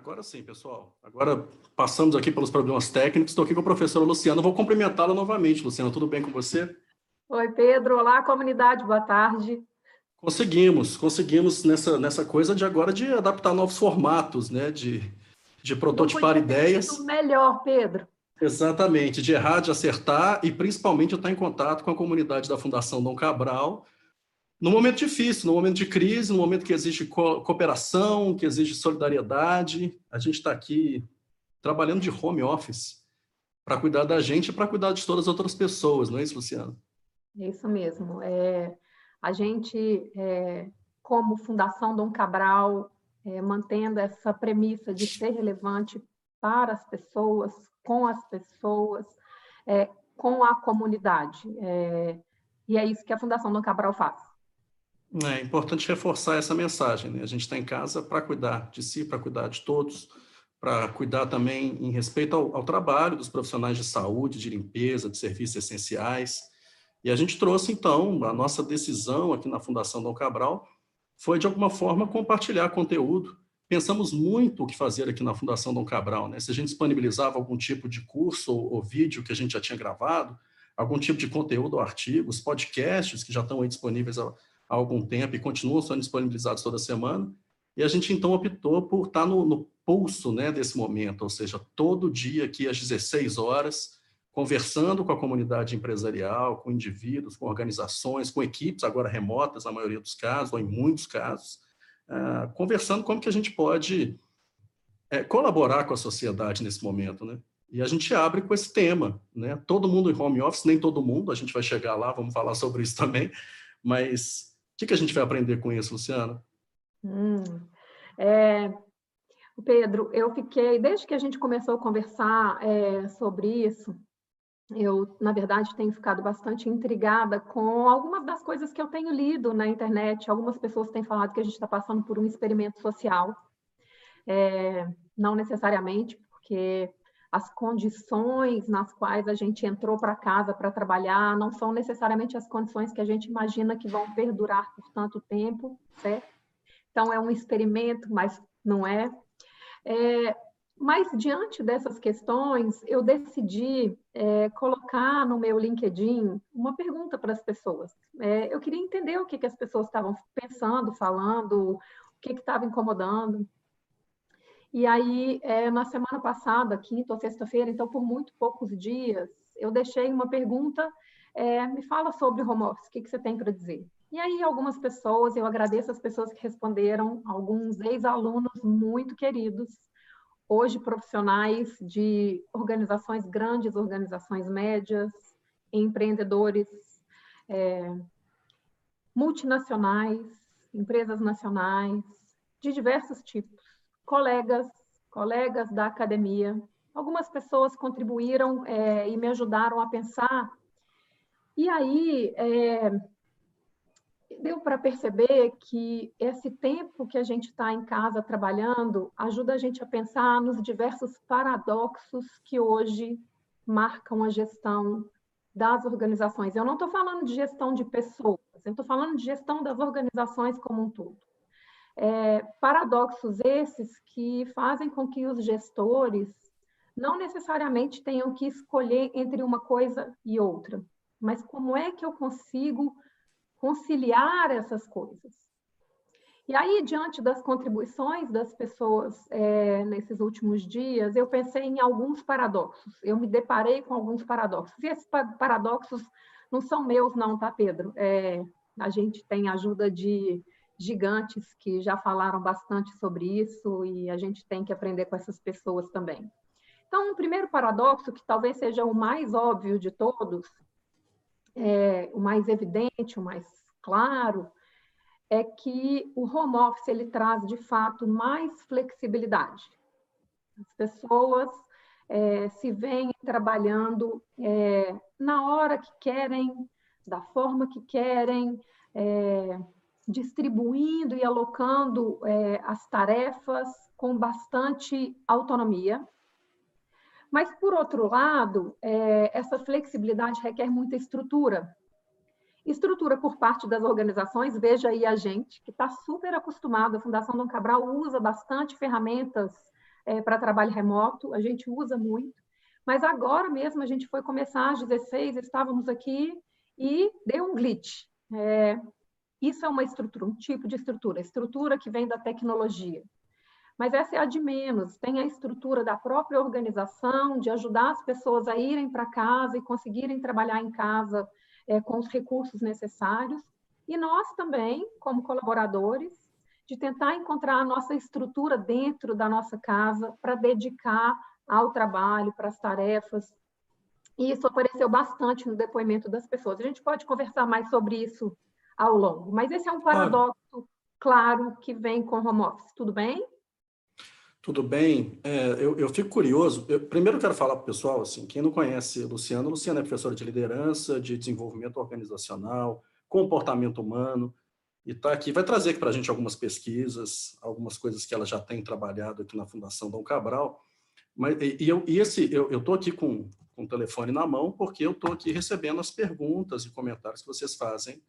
Agora sim, pessoal. Agora passamos aqui pelos problemas técnicos. Estou aqui com a professora Luciana. Vou cumprimentá-la novamente. Luciana, tudo bem com você? Oi, Pedro. Olá, comunidade. Boa tarde. Conseguimos nessa coisa de agora de adaptar novos formatos, né? De Não prototipar podia ter sido ideias. melhor, Pedro. Exatamente, de errar, de acertar e principalmente estar em contato com a comunidade da Fundação Dom Cabral. Num momento difícil, num momento de crise, num momento que exige cooperação, que exige solidariedade, a gente está aqui trabalhando de home office para cuidar da gente e para cuidar de todas as outras pessoas, não é isso, Luciano? É isso mesmo. A gente, como Fundação Dom Cabral, mantendo essa premissa de ser relevante para as pessoas, com a comunidade. E é isso que a Fundação Dom Cabral faz. É importante reforçar essa mensagem, né? A gente está em casa para cuidar de si, para cuidar de todos, para cuidar também em respeito ao trabalho dos profissionais de saúde, de limpeza, de serviços essenciais. E a gente trouxe, então, a nossa decisão aqui na Fundação Dom Cabral foi, de alguma forma, compartilhar conteúdo. Pensamos muito o que fazer aqui na Fundação Dom Cabral, né? Se a gente disponibilizava algum tipo de curso ou vídeo que a gente já tinha gravado, algum tipo de conteúdo ou artigos, podcasts que já estão aí disponíveis há algum tempo e continuam sendo disponibilizados toda semana. E a gente, então, optou por estar no pulso, né, desse momento, ou seja, todo dia aqui às 16 horas, conversando com a comunidade empresarial, com indivíduos, com organizações, com equipes, agora remotas, na maioria dos casos, ou em muitos casos, conversando como que a gente pode colaborar com a sociedade nesse momento, né? E a gente abre com esse tema, né? Todo mundo em home office, nem todo mundo, a gente vai chegar lá, vamos falar sobre isso também, mas o que a gente vai aprender com isso, Luciana? Pedro, eu fiquei, desde que a gente começou a conversar sobre isso, eu, na verdade, tenho ficado bastante intrigada com algumas das coisas que eu tenho lido na internet. Algumas pessoas têm falado que a gente está passando por um experimento social, não necessariamente, porque as condições nas quais a gente entrou para casa para trabalhar não são necessariamente as condições que a gente imagina que vão perdurar por tanto tempo, certo? Então, é um experimento, mas não é. Mas, diante dessas questões, eu decidi colocar no meu LinkedIn uma pergunta para as pessoas. Eu queria entender o que as pessoas estavam pensando, falando, o que estava incomodando. E aí, na semana passada, quinta ou sexta-feira, então por muito poucos dias, eu deixei uma pergunta, me fala sobre home office, o que você tem para dizer? E aí, algumas pessoas, eu agradeço as pessoas que responderam, alguns ex-alunos muito queridos, hoje profissionais de organizações grandes, organizações médias, empreendedores multinacionais, empresas nacionais, de diversos tipos, colegas da academia. Algumas pessoas contribuíram e me ajudaram a pensar. E aí, deu para perceber que esse tempo que a gente está em casa trabalhando ajuda a gente a pensar nos diversos paradoxos que hoje marcam a gestão das organizações. Eu não estou falando de gestão de pessoas, eu estou falando de gestão das organizações como um todo. Paradoxos esses que fazem com que os gestores não necessariamente tenham que escolher entre uma coisa e outra, mas como é que eu consigo conciliar essas coisas. E aí, diante das contribuições das pessoas nesses últimos dias, eu pensei em alguns paradoxos. Eu me deparei com alguns paradoxos. E esses paradoxos não são meus, não, tá, Pedro? A gente tem ajuda de gigantes que já falaram bastante sobre isso e a gente tem que aprender com essas pessoas também. Então, o primeiro paradoxo, que talvez seja o mais óbvio de todos, o mais evidente, o mais claro, é que o home office ele traz, de fato, mais flexibilidade. As pessoas se veem trabalhando na hora que querem, da forma que querem, distribuindo e alocando as tarefas com bastante autonomia. Mas, por outro lado, essa flexibilidade requer muita estrutura. Estrutura por parte das organizações, veja aí a gente, que está super acostumado, a Fundação Dom Cabral usa bastante ferramentas para trabalho remoto, a gente usa muito, mas agora mesmo a gente foi começar às 16, estávamos aqui e deu um glitch. Isso é uma estrutura, um tipo de estrutura que vem da tecnologia. Mas essa é a de menos, tem a estrutura da própria organização, de ajudar as pessoas a irem para casa e conseguirem trabalhar em casa com os recursos necessários. E nós também, como colaboradores, de tentar encontrar a nossa estrutura dentro da nossa casa para dedicar ao trabalho, para as tarefas. E isso apareceu bastante no depoimento das pessoas. A gente pode conversar mais sobre isso ao longo, mas esse é um paradoxo claro que vem com o home office. Tudo bem? Tudo bem. Eu fico curioso. Primeiro, quero falar para o pessoal, assim, quem não conhece Luciana é professora de liderança, de desenvolvimento organizacional, comportamento humano, e está aqui, vai trazer aqui para a gente algumas pesquisas, algumas coisas que ela já tem trabalhado aqui na Fundação Dom Cabral. Mas, eu estou aqui com o telefone na mão porque eu estou aqui recebendo as perguntas e comentários que vocês fazem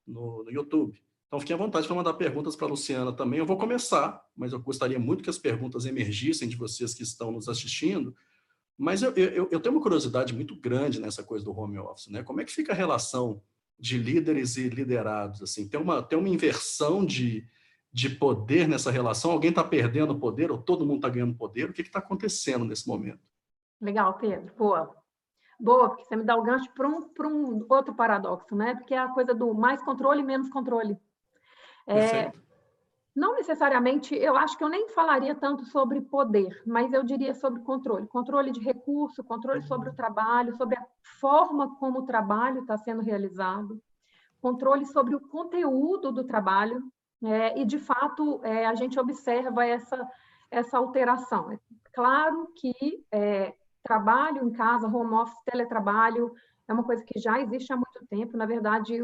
no YouTube. Então, fiquem à vontade para mandar perguntas para a Luciana também. Eu vou começar, mas eu gostaria muito que as perguntas emergissem de vocês que estão nos assistindo. Mas eu tenho uma curiosidade muito grande nessa coisa do home office, né? Como é que fica a relação de líderes e liderados? Assim, tem uma inversão de poder nessa relação? Alguém está perdendo poder ou todo mundo está ganhando poder? O que está acontecendo nesse momento? Legal, Pedro. Boa, porque você me dá o gancho para um outro paradoxo, né? Porque é a coisa do mais controle, menos controle. Perfeito. Não necessariamente, eu acho que eu nem falaria tanto sobre poder, mas eu diria sobre controle. Controle de recurso, controle sobre o trabalho, sobre a forma como o trabalho está sendo realizado, controle sobre o conteúdo do trabalho, e, de fato, a gente observa essa alteração. É claro que trabalho em casa, home office, teletrabalho, é uma coisa que já existe há muito tempo. Na verdade,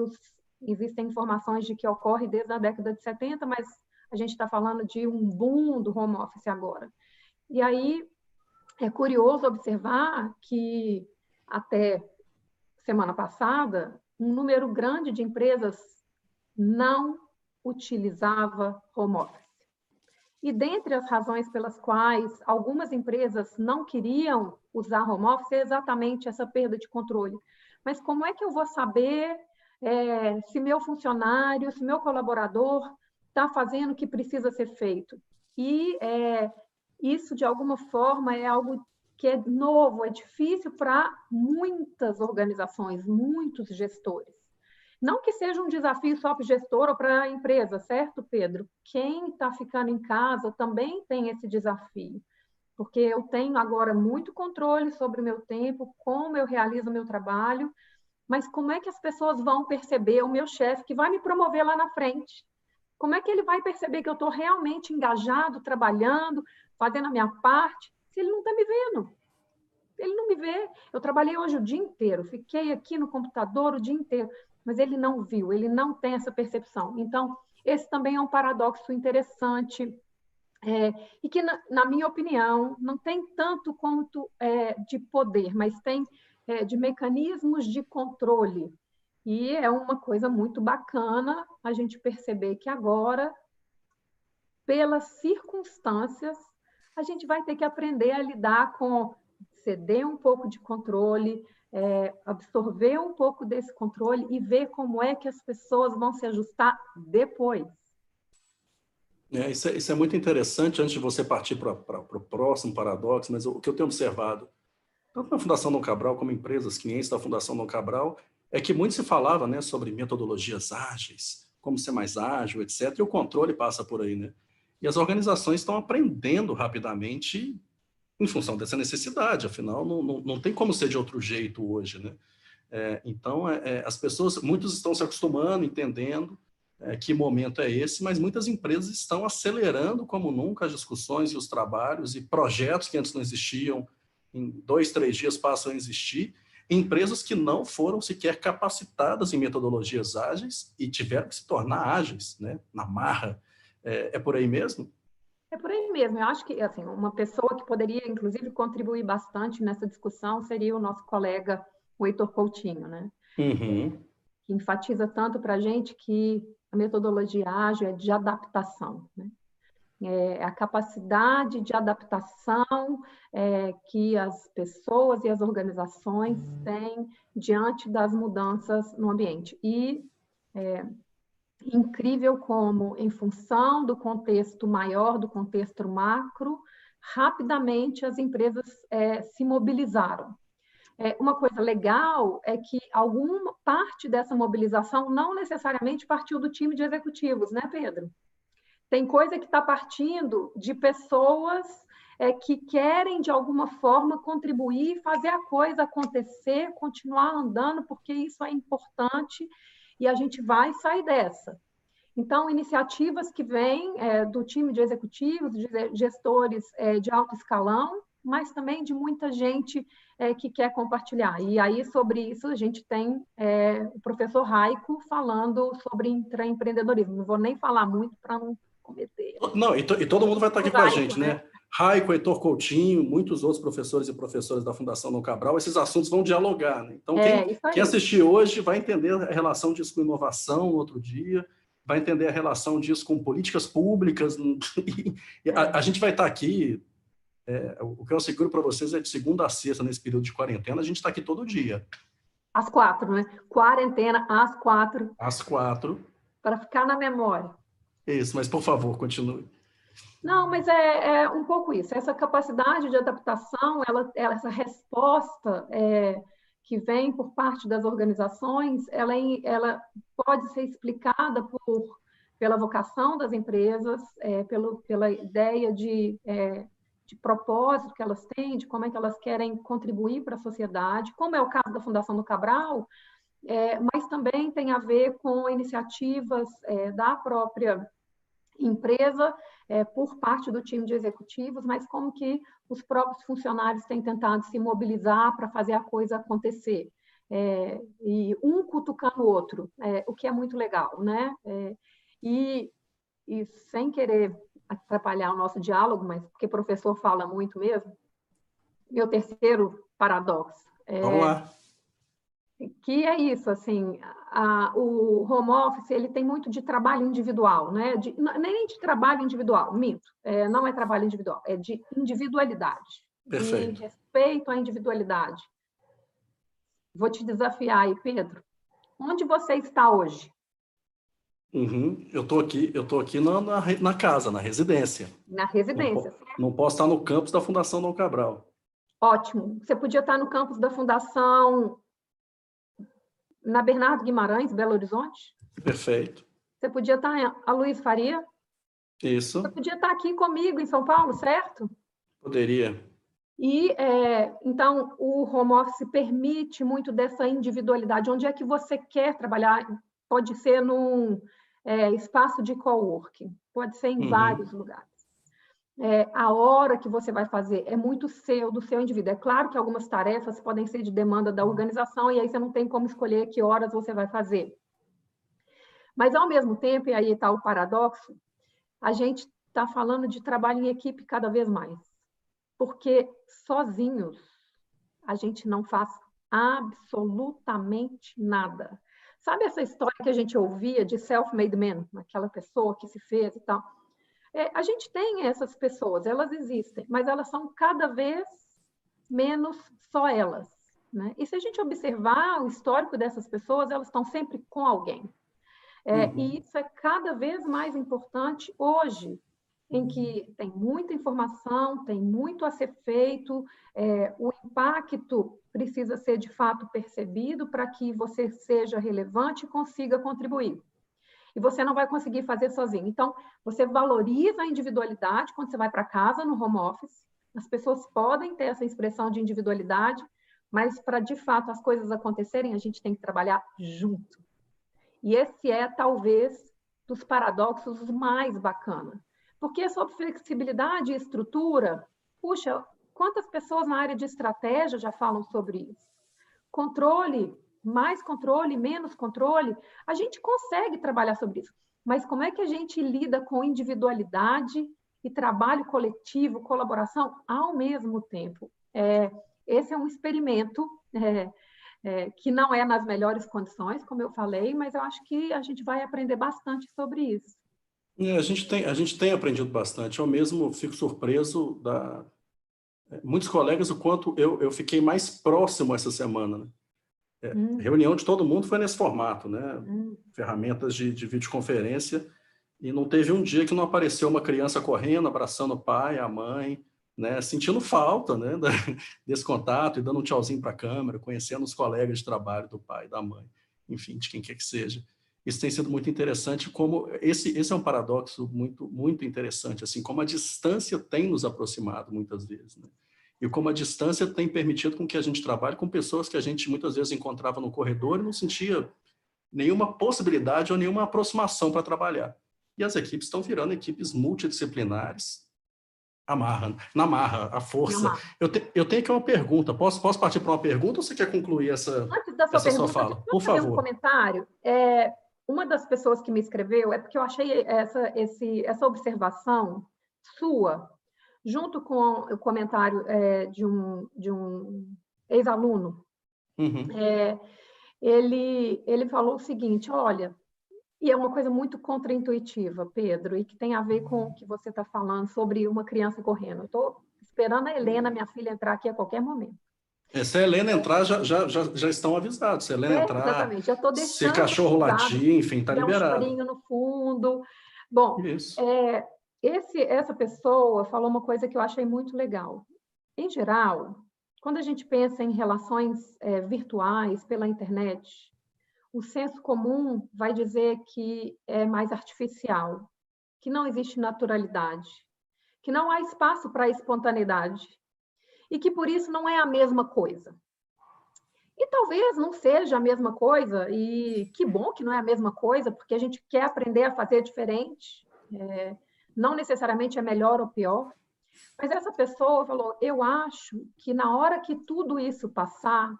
existem informações de que ocorre desde a década de 70, mas a gente está falando de um boom do home office agora. E aí é curioso observar que até semana passada, um número grande de empresas não utilizava home office. E dentre as razões pelas quais algumas empresas não queriam usar home office é exatamente essa perda de controle. Mas como é que eu vou saber se meu funcionário, se meu colaborador está fazendo o que precisa ser feito? E isso, de alguma forma, é algo que é novo, é difícil para muitas organizações, muitos gestores. Não que seja um desafio só para o gestor ou para a empresa, certo, Pedro? Quem está ficando em casa também tem esse desafio, porque eu tenho agora muito controle sobre o meu tempo, como eu realizo o meu trabalho, mas como é que as pessoas vão perceber o meu chefe que vai me promover lá na frente? Como é que ele vai perceber que eu estou realmente engajado, trabalhando, fazendo a minha parte, se ele não está me vendo? Ele não me vê. Eu trabalhei hoje o dia inteiro, fiquei aqui no computador o dia inteiro, mas ele não viu, ele não tem essa percepção. Então, esse também é um paradoxo interessante, e que, na minha opinião, não tem tanto quanto de poder, mas tem de mecanismos de controle. E é uma coisa muito bacana a gente perceber que agora, pelas circunstâncias, a gente vai ter que aprender a lidar com ceder um pouco de controle, absorver um pouco desse controle e ver como é que as pessoas vão se ajustar depois. Isso é muito interessante, antes de você partir para o próximo paradoxo, mas o que eu tenho observado, tanto na Fundação Dom Cabral como empresas clientes da Fundação Dom Cabral, é que muito se falava, né, sobre metodologias ágeis, como ser mais ágil, etc., e o controle passa por aí, né? E as organizações estão aprendendo rapidamente em função dessa necessidade, afinal, não tem como ser de outro jeito hoje, né? Então, as pessoas, muitos estão se acostumando, entendendo que momento é esse, mas muitas empresas estão acelerando como nunca as discussões e os trabalhos e projetos que antes não existiam, em 2, 3 dias passam a existir, empresas que não foram sequer capacitadas em metodologias ágeis e tiveram que se tornar ágeis, né, na marra. É por aí mesmo? É por aí mesmo. Eu acho que assim, uma pessoa que poderia, inclusive, contribuir bastante nessa discussão seria o nosso colega, o Heitor Coutinho, né? Uhum. Que enfatiza tanto para a gente que a metodologia ágil é de adaptação, né? a capacidade de adaptação que as pessoas e as organizações têm diante das mudanças no ambiente. E incrível como, em função do contexto maior, do contexto macro, rapidamente as empresas se mobilizaram. Uma coisa legal é que alguma parte dessa mobilização não necessariamente partiu do time de executivos, né, Pedro? Tem coisa que está partindo de pessoas que querem, de alguma forma, contribuir, fazer a coisa acontecer, continuar andando, porque isso é importante e a gente vai sair dessa. Então, iniciativas que vêm do time de executivos, de gestores de alto escalão, mas também de muita gente que quer compartilhar. E aí, sobre isso, a gente tem o professor Raico falando sobre intraempreendedorismo. Não vou nem falar muito para não cometer. Não, e todo mundo vai estar aqui com a gente, né? né? Raico, Heitor Coutinho, muitos outros professores e professoras da Fundação Dom Cabral, esses assuntos vão dialogar, né? Então, quem assistir hoje vai entender a relação disso com inovação no outro dia, vai entender a relação disso com políticas públicas. A gente vai estar aqui, o que eu asseguro para vocês é de segunda a sexta, nesse período de quarentena, a gente está aqui todo dia. Às 4, né? Quarentena às 4. Às 4. Para ficar na memória. Isso, mas por favor, continue. Não, mas é um pouco isso. Essa capacidade de adaptação, essa resposta que vem por parte das organizações, ela pode ser explicada pela vocação das empresas, pela ideia de propósito que elas têm, de como é que elas querem contribuir para a sociedade, como é o caso da Fundação do Cabral, mas também tem a ver com iniciativas da própria empresa, por parte do time de executivos, mas como que os próprios funcionários têm tentado se mobilizar para fazer a coisa acontecer. E um cutucando o outro, o que é muito legal, né? E sem querer atrapalhar o nosso diálogo, mas porque o professor fala muito mesmo, meu terceiro paradoxo. Vamos lá. Que é isso, assim, o home office, ele tem muito de trabalho individual, né? Nem de trabalho individual, minto, não é trabalho individual, é de individualidade, Perfeito. de respeito à individualidade. Vou te desafiar aí, Pedro. Onde você está hoje? Eu estou aqui na casa, na residência. Na residência. Não posso estar no campus da Fundação Dom Cabral. Ótimo. Você podia estar no campus da Fundação na Bernardo Guimarães, Belo Horizonte? Perfeito. Você podia estar em Aloysio Faria? Isso. Você podia estar aqui comigo em São Paulo, certo? Poderia. E, então, o home office permite muito dessa individualidade. Onde é que você quer trabalhar? Pode ser num espaço de coworking, pode ser em vários lugares. A hora que você vai fazer é muito do seu indivíduo. É claro que algumas tarefas podem ser de demanda da organização e aí você não tem como escolher que horas você vai fazer. Mas, ao mesmo tempo, e aí está o paradoxo, a gente está falando de trabalho em equipe cada vez mais. Porque sozinhos a gente não faz absolutamente nada. Sabe essa história que a gente ouvia de self-made man? Aquela pessoa que se fez e tal. A gente tem essas pessoas, elas existem, mas elas são cada vez menos só elas, né? E se a gente observar o histórico dessas pessoas, elas estão sempre com alguém. E isso é cada vez mais importante hoje, em que tem muita informação, tem muito a ser feito, o impacto precisa ser, de fato, percebido para que você seja relevante e consiga contribuir. E você não vai conseguir fazer sozinho. Então, você valoriza a individualidade quando você vai para casa, no home office. As pessoas podem ter essa expressão de individualidade, mas para, de fato, as coisas acontecerem, a gente tem que trabalhar junto. E esse é, talvez, dos paradoxos mais bacana. Porque sobre flexibilidade e estrutura, puxa, quantas pessoas na área de estratégia já falam sobre isso? Controle, mais controle, menos controle, a gente consegue trabalhar sobre isso. Mas como é que a gente lida com individualidade e trabalho coletivo, colaboração, ao mesmo tempo? Esse é um experimento que não é nas melhores condições, como eu falei, mas eu acho que a gente vai aprender bastante sobre isso. A gente tem aprendido bastante. Eu mesmo fico surpreso muitos colegas, o quanto eu fiquei mais próximo essa semana, né? Hum, Reunião de todo mundo foi nesse formato, né? hum. Ferramentas de videoconferência, e não teve um dia que não apareceu uma criança correndo, abraçando o pai, a mãe, né? Sentindo falta, né? Desse contato e dando um tchauzinho para a câmera, conhecendo os colegas de trabalho do pai, da mãe, enfim, de quem quer que seja. Isso tem sido muito interessante, como esse é um paradoxo muito, muito interessante, assim, como a distância tem nos aproximado muitas vezes, né? E como a distância tem permitido com que a gente trabalhe com pessoas que a gente muitas vezes encontrava no corredor e não sentia nenhuma possibilidade ou nenhuma aproximação para trabalhar. E as equipes estão virando equipes multidisciplinares, na marra, à Não, força. Marcos. Eu tenho aqui uma pergunta. Posso partir para uma pergunta ou você quer concluir Antes da sua essa sua pergunta, deixa fala? eu Por só fazer um favor. comentário. Uma das pessoas que me escreveu é porque eu achei essa observação sua, junto com o comentário de um ex-aluno. Uhum. Ele falou o seguinte: olha, e é uma coisa muito contraintuitiva, Pedro, e que tem a ver com o que você está falando sobre uma criança correndo. Eu estou esperando a Helena, minha filha, entrar aqui a qualquer momento. Se a Helena entrar, já estão avisados. Se a Helena entrar, Exatamente, já estou se deixando cachorro avisado, latir, enfim, se está tiver um liberado. chorinho no fundo. Bom, Isso. essa pessoa falou uma coisa que eu achei muito legal. Em geral, quando a gente pensa em relações virtuais pela internet, o senso comum vai dizer que é mais artificial, que não existe naturalidade, que não há espaço para espontaneidade e que por isso não é a mesma coisa. E talvez não seja a mesma coisa, e que bom que não é a mesma coisa, porque a gente quer aprender a fazer diferente, não necessariamente é melhor ou pior. Mas essa pessoa falou: eu acho que na hora que tudo isso passar,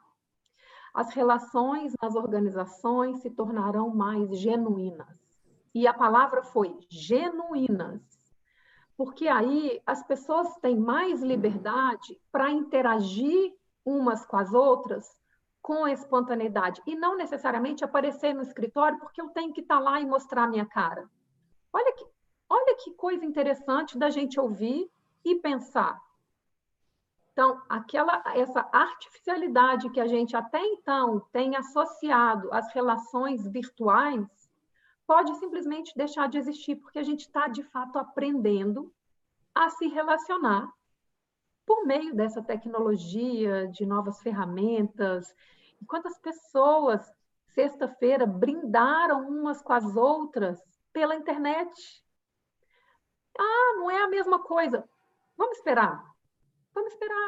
as relações nas organizações se tornarão mais genuínas. E a palavra foi genuínas, porque aí as pessoas têm mais liberdade para interagir umas com as outras com espontaneidade e não necessariamente aparecer no escritório porque eu tenho que estar lá e mostrar a minha cara. Olha que, olha que coisa interessante da gente ouvir e pensar. Então, essa artificialidade que a gente até então tem associado às relações virtuais pode simplesmente deixar de existir, porque a gente está, de fato, aprendendo a se relacionar por meio dessa tecnologia, de novas ferramentas. E quantas pessoas, sexta-feira, brindaram umas com as outras pela internet? Ah, não é a mesma coisa. Vamos esperar,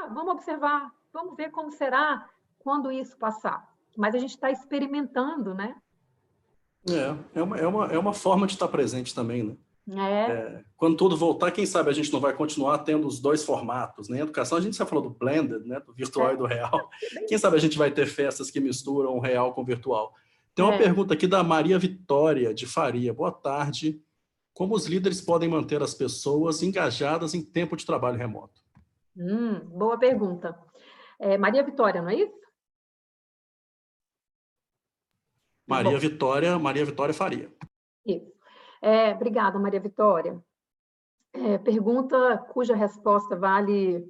vamos observar, vamos ver como será quando isso passar. Mas a gente está experimentando, né? É uma forma de estar presente também, né? É, Quando tudo voltar, quem sabe a gente não vai continuar tendo os dois formatos, né? Em educação, a gente já falou do blended, né? Do virtual e do real. bem Quem isso. sabe a gente vai ter festas que misturam o real com o virtual. Tem uma É. pergunta aqui da Maria Vitória, de Faria. Boa tarde. Como os líderes podem manter as pessoas engajadas em tempo de trabalho remoto? Boa pergunta. Maria Vitória, não é isso? Bom, Maria Vitória Faria. isso. Obrigada, Maria Vitória. Pergunta cuja resposta vale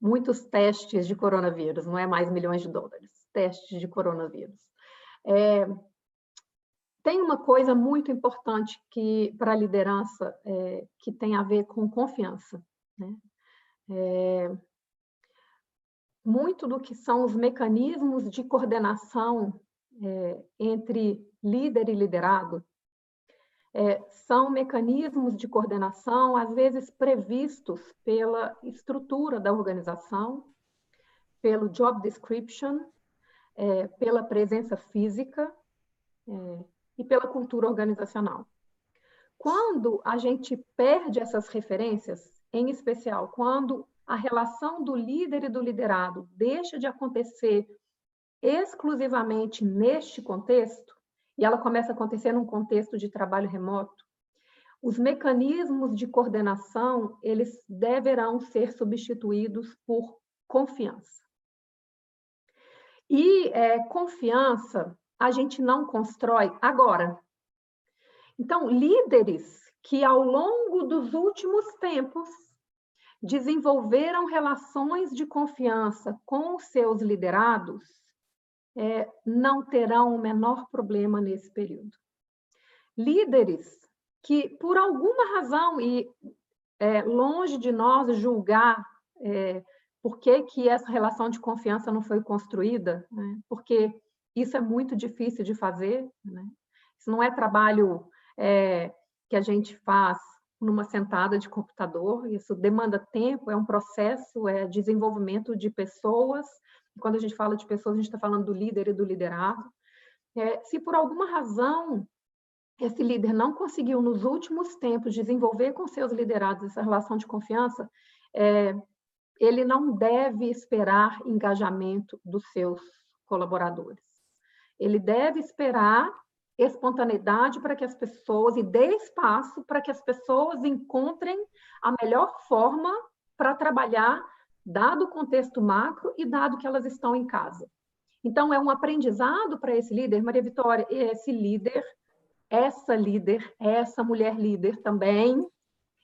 muitos testes de coronavírus, não é mais milhões de dólares, testes de coronavírus. Tem uma coisa muito importante que para a liderança que tem a ver com confiança, né? Muito do que são os mecanismos de coordenação entre líder e liderado são mecanismos de coordenação, às vezes previstos pela estrutura da organização, pelo job description, pela presença física e pela cultura organizacional. Quando a gente perde essas referências, em especial quando a relação do líder e do liderado deixa de acontecer exclusivamente neste contexto, e ela começa a acontecer num contexto de trabalho remoto, os mecanismos de coordenação, eles deverão ser substituídos por confiança. E confiança a gente não constrói agora. Então, líderes que, ao longo dos últimos tempos, desenvolveram relações de confiança com os seus liderados, não terão o menor problema nesse período. Líderes que, por alguma razão, e longe de nós julgar por que essa relação de confiança não foi construída, né? Porque isso é muito difícil de fazer, né? Isso não é trabalho que a gente faz numa sentada de computador, isso demanda tempo, é um processo, é desenvolvimento de pessoas. E quando a gente fala de pessoas, a gente está falando do líder e do liderado. Se por alguma razão esse líder não conseguiu, nos últimos tempos, desenvolver com seus liderados essa relação de confiança, ele não deve esperar engajamento dos seus colaboradores. Ele deve esperar espontaneidade para que as pessoas, e dê espaço para que as pessoas encontrem a melhor forma para trabalhar, dado o contexto macro e dado que elas estão em casa. Então, é um aprendizado para esse líder, Maria Vitória, esse líder, essa mulher líder também,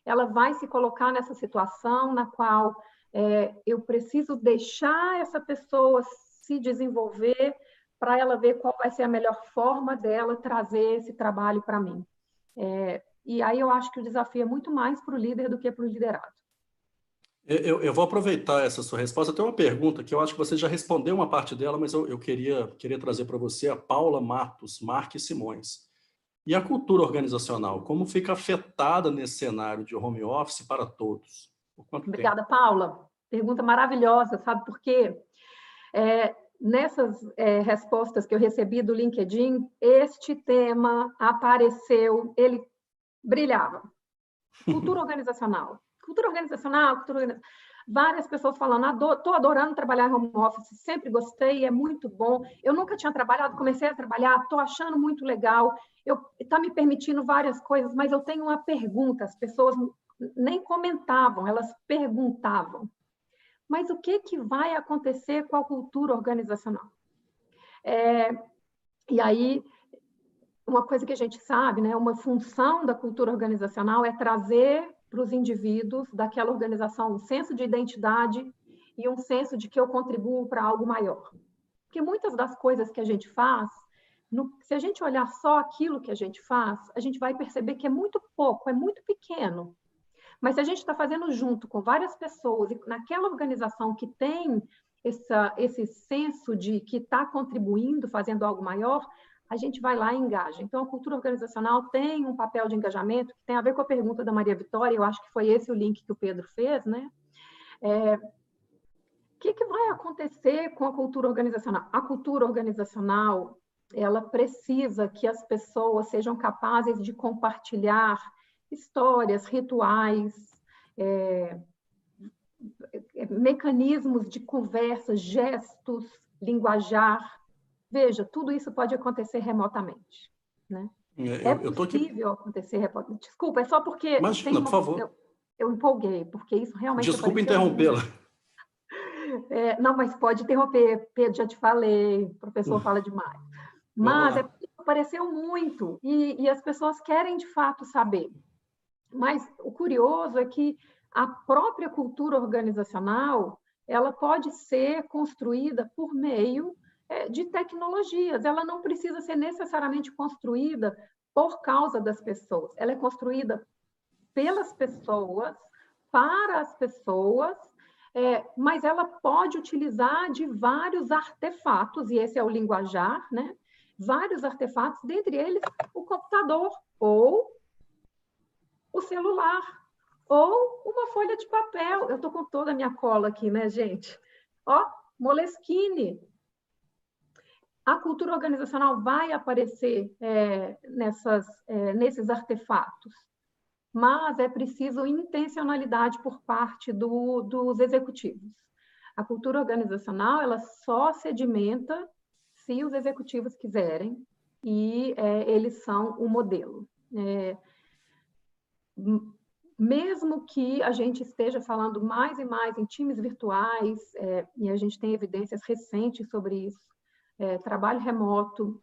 ela vai se colocar nessa situação na qual eu preciso deixar essa pessoa se desenvolver para ela ver qual vai ser a melhor forma dela trazer esse trabalho para mim. E aí eu acho que o desafio é muito mais para o líder do que para o liderado. Eu vou aproveitar essa sua resposta. Tem uma pergunta que eu acho que você já respondeu uma parte dela, mas eu queria trazer para você a Paula Matos Marques Simões. E a cultura organizacional, como fica afetada nesse cenário de home office para todos? Por quanto Obrigada, tempo? Paula. Pergunta maravilhosa, sabe por quê? Nessas respostas que eu recebi do LinkedIn, este tema apareceu, ele brilhava. Cultura organizacional. Cultura organizacional, várias pessoas falando, estou adorando trabalhar em home office, sempre gostei, é muito bom. Eu nunca tinha trabalhado, comecei a trabalhar, estou achando muito legal, está me permitindo várias coisas, mas eu tenho uma pergunta, as pessoas nem comentavam, elas perguntavam. Mas o que vai acontecer com a cultura organizacional? E aí, uma coisa que a gente sabe, né, uma função da cultura organizacional é trazer para os indivíduos daquela organização um senso de identidade e um senso de que eu contribuo para algo maior. Porque muitas das coisas que a gente faz, se a gente olhar só aquilo que a gente faz, a gente vai perceber que é muito pouco, é muito pequeno. Mas se a gente está fazendo junto com várias pessoas e naquela organização que tem esse senso de que está contribuindo, fazendo algo maior, a gente vai lá e engaja. Então, a cultura organizacional tem um papel de engajamento que tem a ver com a pergunta da Maria Vitória, eu acho que foi esse o link que o Pedro fez, né? O que vai acontecer com a cultura organizacional? A cultura organizacional, ela precisa que as pessoas sejam capazes de compartilhar histórias, rituais, mecanismos de conversa, gestos, linguajar. Veja, tudo isso pode acontecer remotamente, né? É possível acontecer remotamente. Desculpa, é só porque... Imagina, por favor. Eu empolguei, porque isso realmente... Desculpa interrompê-la. Não, mas pode interromper, Pedro, já te falei, o professor fala demais. Mas apareceu muito, e as pessoas querem, de fato, saber. Mas o curioso é que a própria cultura organizacional, ela pode ser construída por meio de tecnologias. Ela não precisa ser necessariamente construída por causa das pessoas. Ela é construída pelas pessoas, para as pessoas, mas ela pode utilizar de vários artefatos, e esse é o linguajar, né? Vários artefatos, dentre eles o computador, ou o celular, ou uma folha de papel. Eu estou com toda a minha cola aqui, né, gente? Ó, Moleskine. A cultura organizacional vai aparecer nesses artefatos, mas é preciso intencionalidade por parte dos executivos. A cultura organizacional, ela só sedimenta se os executivos quiserem, e eles são o modelo. Mesmo que a gente esteja falando mais e mais em times virtuais, e a gente tem evidências recentes sobre isso, trabalho remoto,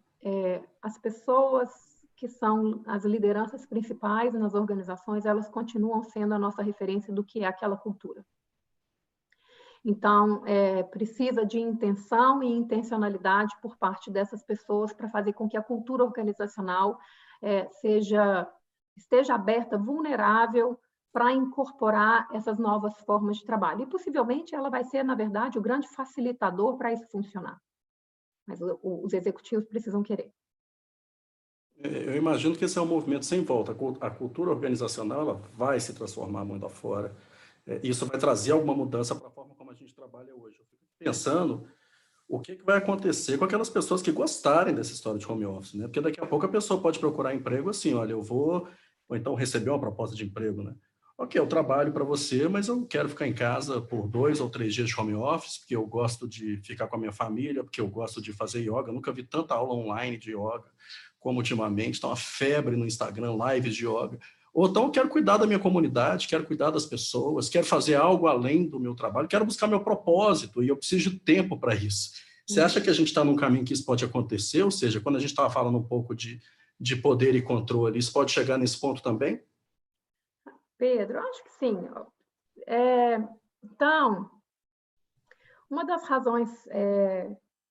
as pessoas que que são as lideranças principais nas organizações, elas continuam sendo a nossa referência do que é aquela cultura. Então, precisa de intenção e intencionalidade por parte dessas pessoas para fazer com que a cultura organizacional esteja aberta, vulnerável, para incorporar essas novas formas de trabalho. E, possivelmente, ela vai ser, na verdade, o grande facilitador para isso funcionar. Mas os executivos precisam querer. Eu imagino que esse é um movimento sem volta. A cultura organizacional ela vai se transformar muito afora. Isso vai trazer alguma mudança para a forma como a gente trabalha hoje. Eu fico pensando o que vai acontecer com aquelas pessoas que gostarem dessa história de home office, né? Porque daqui a pouco a pessoa pode procurar emprego assim, olha, eu vou, ou então receber uma proposta de emprego, né? Ok, eu trabalho para você, mas eu quero ficar em casa por 2 ou 3 dias de home office, porque eu gosto de ficar com a minha família, porque eu gosto de fazer yoga. Eu nunca vi tanta aula online de yoga como ultimamente, está uma febre no Instagram, lives de yoga. Ou então eu quero cuidar da minha comunidade, quero cuidar das pessoas, quero fazer algo além do meu trabalho, quero buscar meu propósito e eu preciso de tempo para isso. Você acha que a gente está num caminho que isso pode acontecer? Ou seja, quando a gente estava falando um pouco de poder e controle, isso pode chegar nesse ponto também? Pedro, acho que sim. Então, uma das razões,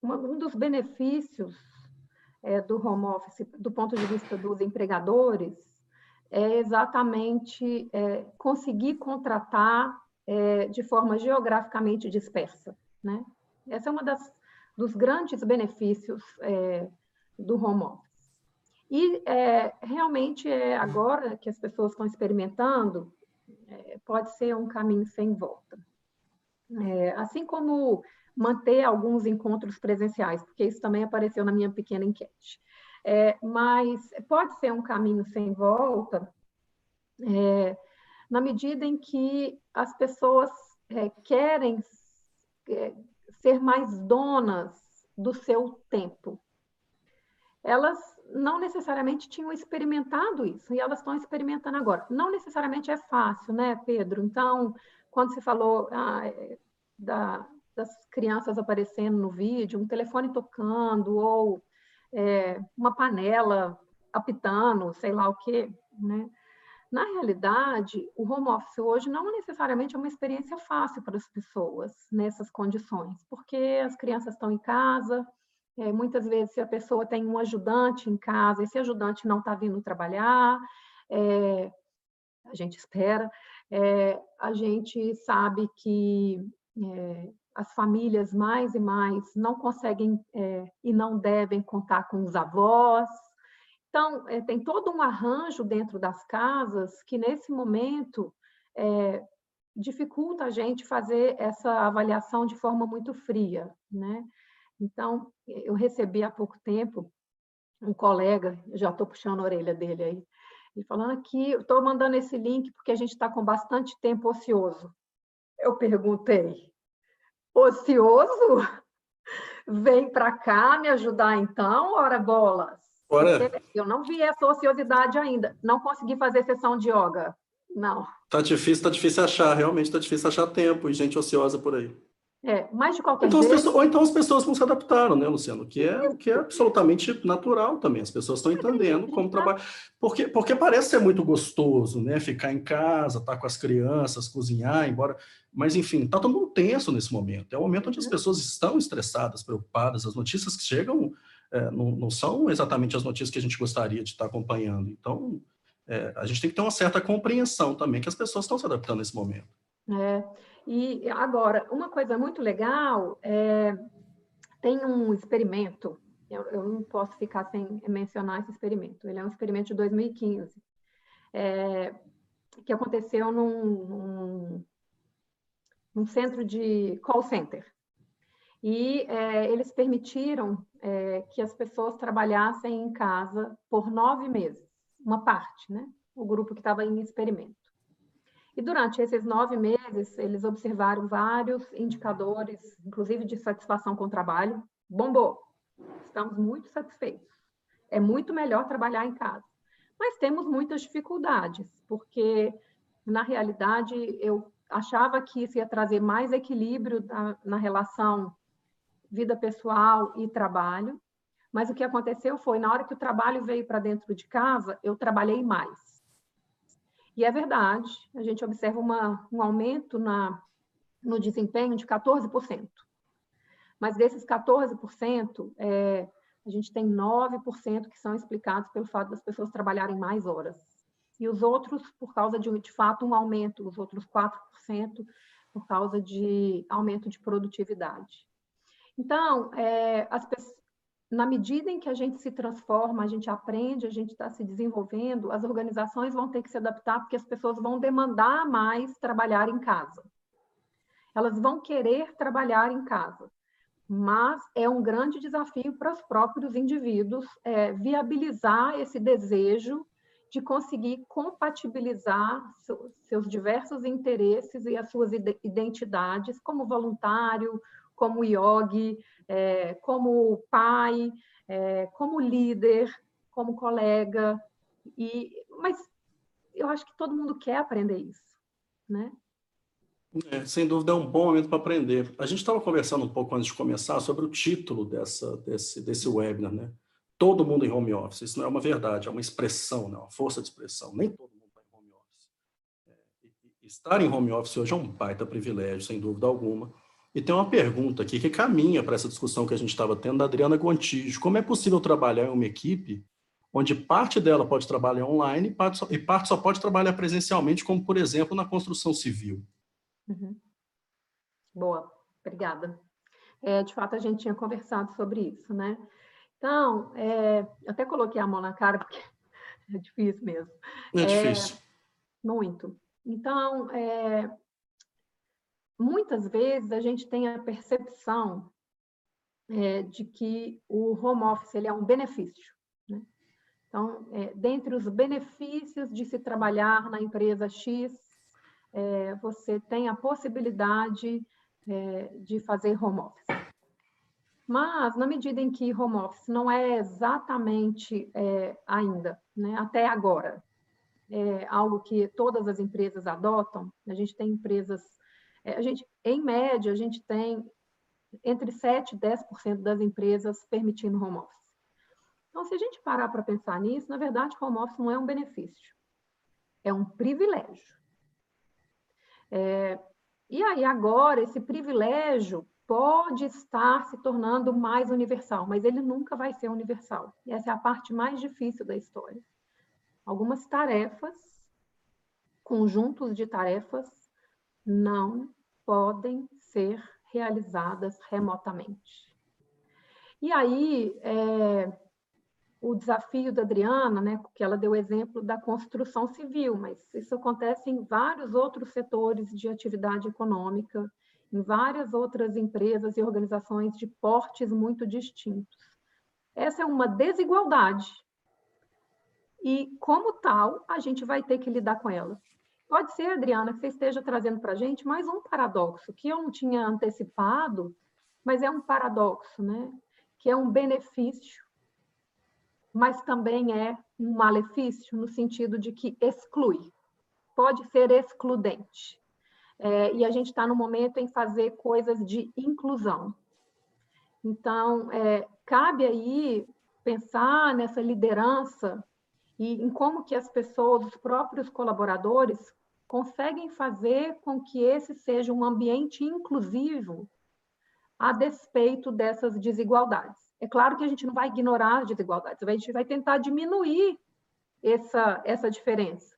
um dos benefícios do home office, do ponto de vista dos empregadores, é exatamente conseguir contratar de forma geograficamente dispersa, né? Essa é uma dos grandes benefícios do home office. E realmente agora que as pessoas estão experimentando, pode ser um caminho sem volta. Assim como manter alguns encontros presenciais, porque isso também apareceu na minha pequena enquete. Mas pode ser um caminho sem volta, na medida em que as pessoas querem ser mais donas do seu tempo. Elas não necessariamente tinham experimentado isso, e elas estão experimentando agora. Não necessariamente é fácil, né, Pedro? Então, quando você falou das crianças aparecendo no vídeo, um telefone tocando, ou uma panela apitando, sei lá o quê, né? Na realidade, o home office hoje não necessariamente é uma experiência fácil para as pessoas nessas condições, porque as crianças estão em casa, muitas vezes a pessoa tem um ajudante em casa, esse ajudante não está vindo trabalhar, a gente espera, a gente sabe que as famílias mais e mais não conseguem e não devem contar com os avós. Então, tem todo um arranjo dentro das casas que, nesse momento, dificulta a gente fazer essa avaliação de forma muito fria, né? Então, eu recebi há pouco tempo um colega, já estou puxando a orelha dele aí, ele falando aqui, estou mandando esse link porque a gente está com bastante tempo ocioso. Eu perguntei, ocioso? Vem para cá me ajudar então, ora bolas? Ora, Porque eu não vi essa ociosidade ainda, não consegui fazer sessão de yoga, não. tá difícil achar, realmente tá difícil achar tempo e gente ociosa por aí. Mas de qualquer jeito... Ou então as pessoas não se adaptaram, né, Luciano? O que é absolutamente natural também. As pessoas estão entendendo como trabalhar. Porque parece ser muito gostoso, né? Ficar em casa, estar com as crianças, cozinhar, embora. Mas, enfim, está todo mundo tenso nesse momento. É o momento onde as pessoas estão estressadas, preocupadas. As notícias que chegam não são exatamente as notícias que a gente gostaria de estar acompanhando. Então, a gente tem que ter uma certa compreensão também que as pessoas estão se adaptando nesse momento. E agora, uma coisa muito legal, tem um experimento, eu não posso ficar sem mencionar esse experimento, ele é um experimento de 2015, que aconteceu num centro de call center. E eles permitiram que as pessoas trabalhassem em casa por 9 meses, uma parte, né? O grupo que estava em experimento. E durante esses 9 meses, eles observaram vários indicadores, inclusive de satisfação com o trabalho. Bombou! Estamos muito satisfeitos. É muito melhor trabalhar em casa. Mas temos muitas dificuldades, porque, na realidade, eu achava que isso ia trazer mais equilíbrio na relação vida pessoal e trabalho, Mas o que aconteceu foi, na hora que o trabalho veio para dentro de casa, eu trabalhei mais. E é verdade, a gente observa um aumento no desempenho de 14%. Mas desses 14%, a gente tem 9% que são explicados pelo fato das pessoas trabalharem mais horas. E os outros, por causa de fato, um aumento, os outros 4%, por causa de aumento de produtividade. Então, na medida em que a gente se transforma, a gente aprende, a gente está se desenvolvendo, as organizações vão ter que se adaptar, porque as pessoas vão demandar mais trabalhar em casa. Elas vão querer trabalhar em casa, mas é um grande desafio para os próprios indivíduos viabilizar esse desejo de conseguir compatibilizar seus diversos interesses e as suas identidades como voluntário, como yogi, como pai, como líder, como colega. Mas eu acho que todo mundo quer aprender isso, né? Sem dúvida é um bom momento para aprender. A gente estava conversando um pouco antes de começar sobre o título desse webinar, né? Todo mundo em home office. Isso não é uma verdade, é uma expressão, né? Uma força de expressão. Nem todo mundo está em home office. Estar em home office hoje é um baita privilégio, sem dúvida alguma. E tem uma pergunta aqui que caminha para essa discussão que a gente estava tendo, da Adriana Gontijo. Como é possível trabalhar em uma equipe onde parte dela pode trabalhar online e parte só pode trabalhar presencialmente, como, por exemplo, na construção civil? Uhum. Boa, obrigada. De fato, a gente tinha conversado sobre isso, né? Então, até coloquei a mão na cara, porque é difícil mesmo. É difícil. Muito. Então, muitas vezes a gente tem a percepção de que o home office ele é um benefício, né? Então, dentre os benefícios de se trabalhar na empresa X, você tem a possibilidade de fazer home office. Mas, na medida em que home office não é exatamente ainda, né, até agora, algo que todas as empresas adotam, a gente tem empresas, em média, a gente tem entre 7% e 10% das empresas permitindo home office. Então, se a gente parar para pensar nisso, na verdade, home office não é um benefício, é um privilégio. E aí, agora, esse privilégio pode estar se tornando mais universal, mas ele nunca vai ser universal. E essa é a parte mais difícil da história. Algumas tarefas, conjuntos de tarefas, não podem ser realizadas remotamente. E aí, o desafio da Adriana, né, que ela deu o exemplo da construção civil, mas isso acontece em vários outros setores de atividade econômica, em várias outras empresas e organizações de portes muito distintos. Essa é uma desigualdade e, como tal, a gente vai ter que lidar com ela. Pode ser, Adriana, que você esteja trazendo para a gente mais um paradoxo, que eu não tinha antecipado, mas é um paradoxo, né? Que é um benefício, mas também é um malefício, no sentido de que exclui, pode ser excludente. E a gente está no momento em fazer coisas de inclusão. Então, cabe aí pensar nessa liderança e em como que as pessoas, os próprios colaboradores, conseguem fazer com que esse seja um ambiente inclusivo a despeito dessas desigualdades. É claro que a gente não vai ignorar as desigualdades, a gente vai tentar diminuir essa diferença.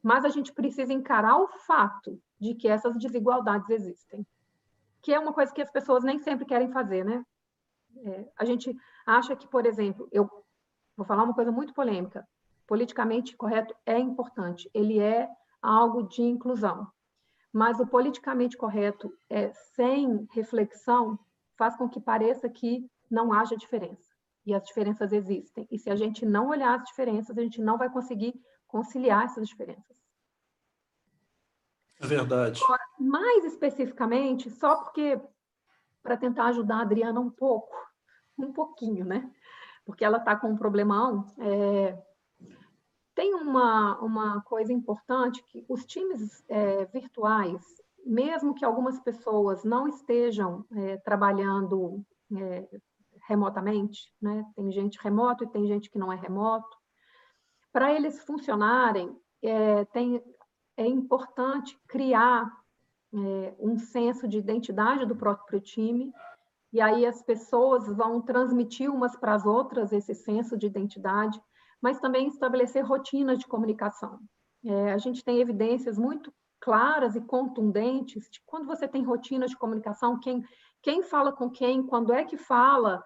Mas a gente precisa encarar o fato de que essas desigualdades existem, que é uma coisa que as pessoas nem sempre querem fazer, né? A gente acha que, por exemplo, eu vou falar uma coisa muito polêmica, politicamente correto é importante, ele é algo de inclusão, mas o politicamente correto sem reflexão faz com que pareça que não haja diferença. E as diferenças existem. E se a gente não olhar as diferenças, a gente não vai conseguir conciliar essas diferenças. É verdade. Agora, mais especificamente, só porque para tentar ajudar a Adriana um pouquinho, né? Porque ela está com um problemão. Tem uma coisa importante que os times virtuais, mesmo que algumas pessoas não estejam trabalhando remotamente, né? Tem gente remoto e tem gente que não é remoto. Para eles funcionarem, é importante criar um senso de identidade do próprio time, e aí as pessoas vão transmitir umas para as outras esse senso de identidade, mas também estabelecer rotinas de comunicação. A gente tem evidências muito claras e contundentes de quando você tem rotinas de comunicação, quem fala com quem, quando é que fala,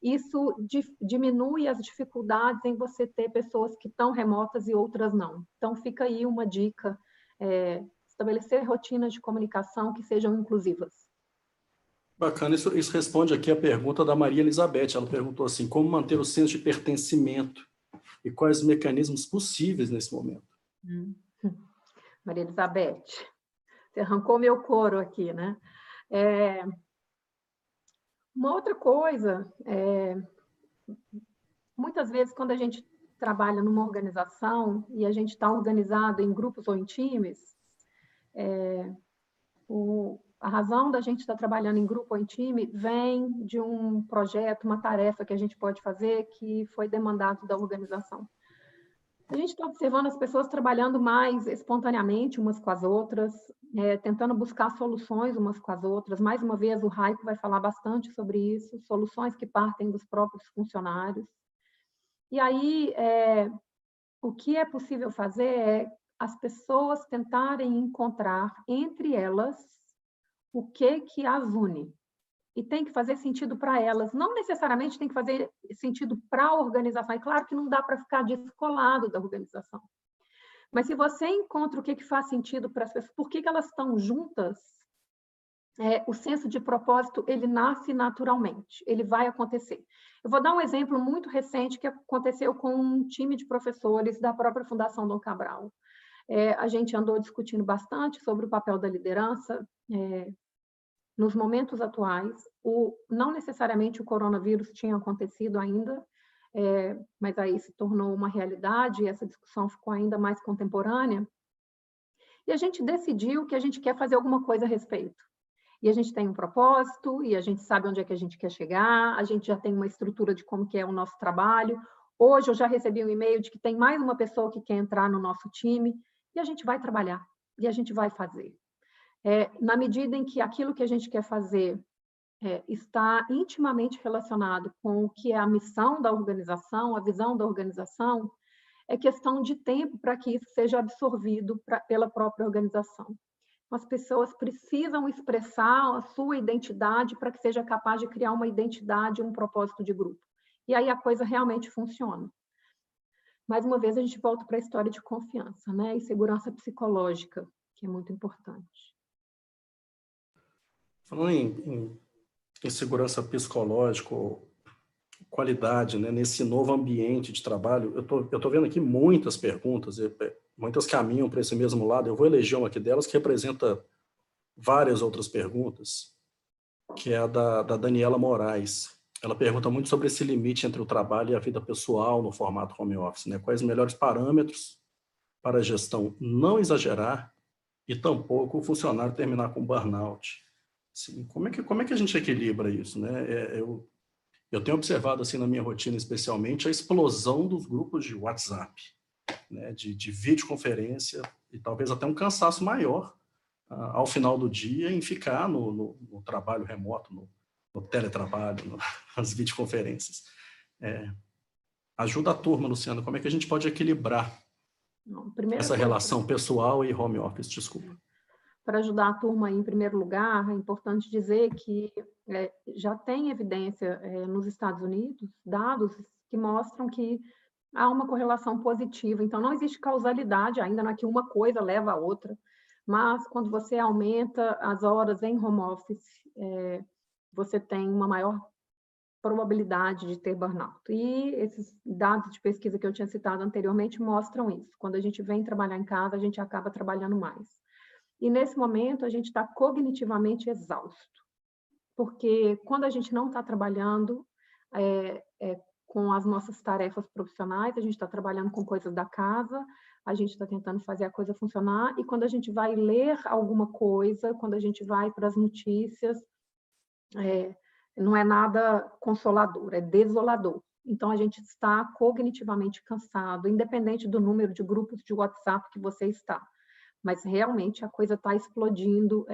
isso diminui as dificuldades em você ter pessoas que estão remotas e outras não. Então, fica aí uma dica, estabelecer rotinas de comunicação que sejam inclusivas. Bacana, isso responde aqui a pergunta da Maria Elizabeth. Ela perguntou assim, como manter o senso de pertencimento e quais os mecanismos possíveis nesse momento? Maria Elizabeth, você arrancou meu couro aqui, né? Uma outra coisa, muitas vezes quando a gente trabalha numa organização e a gente está organizado em grupos ou em times, a razão da gente estar trabalhando em grupo ou em time vem de um projeto, uma tarefa que a gente pode fazer que foi demandado da organização. A gente está observando as pessoas trabalhando mais espontaneamente umas com as outras, tentando buscar soluções umas com as outras. Mais uma vez, o Raico vai falar bastante sobre isso, soluções que partem dos próprios funcionários. E aí, o que é possível fazer é as pessoas tentarem encontrar entre elas o que as une. E tem que fazer sentido para elas. Não necessariamente tem que fazer sentido para a organização. É claro que não dá para ficar descolado da organização. Mas se você encontra o que faz sentido para as pessoas, por que elas estão juntas, o senso de propósito, ele nasce naturalmente. Ele vai acontecer. Eu vou dar um exemplo muito recente que aconteceu com um time de professores da própria Fundação Dom Cabral. A gente andou discutindo bastante sobre o papel da liderança, nos momentos atuais, não necessariamente o coronavírus tinha acontecido ainda, mas aí se tornou uma realidade e essa discussão ficou ainda mais contemporânea. E a gente decidiu que a gente quer fazer alguma coisa a respeito. E a gente tem um propósito, e a gente sabe onde é que a gente quer chegar, a gente já tem uma estrutura de como que é o nosso trabalho. Hoje eu já recebi um e-mail de que tem mais uma pessoa que quer entrar no nosso time, e a gente vai trabalhar, e a gente vai fazer. Na medida em que aquilo que a gente quer fazer está intimamente relacionado com o que é a missão da organização, a visão da organização, é questão de tempo para que isso seja absorvido pela própria organização. As pessoas precisam expressar a sua identidade para que seja capaz de criar uma identidade, um propósito de grupo. E aí a coisa realmente funciona. Mais uma vez, a gente volta para a história de confiança, né? E segurança psicológica, que é muito importante. Falando em segurança psicológica, qualidade, né, nesse novo ambiente de trabalho, eu tô vendo aqui muitas perguntas, muitas caminham para esse mesmo lado. Eu vou eleger uma aqui delas que representa várias outras perguntas, que é a da Daniela Moraes. Ela pergunta muito sobre esse limite entre o trabalho e a vida pessoal no formato home office, né? Quais os melhores parâmetros para a gestão não exagerar e tampouco o funcionário terminar com burnout. Assim, como é que a gente equilibra isso, né? Eu tenho observado assim na minha rotina, especialmente, a explosão dos grupos de WhatsApp, né? De videoconferência e talvez até um cansaço maior ao final do dia em ficar no trabalho remoto, no teletrabalho, nas videoconferências. Ajuda a turma, Luciana, como é que a gente pode equilibrar essa relação pessoal e home office? Desculpa. Para ajudar a turma, em primeiro lugar, é importante dizer que já tem evidência nos Estados Unidos, dados que mostram que há uma correlação positiva. Então, não existe causalidade ainda, não é que uma coisa leva a outra, mas quando você aumenta as horas em home office, você tem uma maior probabilidade de ter burnout. E esses dados de pesquisa que eu tinha citado anteriormente mostram isso. Quando a gente vem trabalhar em casa, a gente acaba trabalhando mais. E nesse momento a gente está cognitivamente exausto, porque quando a gente não está trabalhando com as nossas tarefas profissionais, a gente está trabalhando com coisas da casa, a gente está tentando fazer a coisa funcionar, e quando a gente vai ler alguma coisa, quando a gente vai para as notícias, não é nada consolador, é desolador. Então, a gente está cognitivamente cansado, independente do número de grupos de WhatsApp que você está. Mas, realmente, a coisa está explodindo,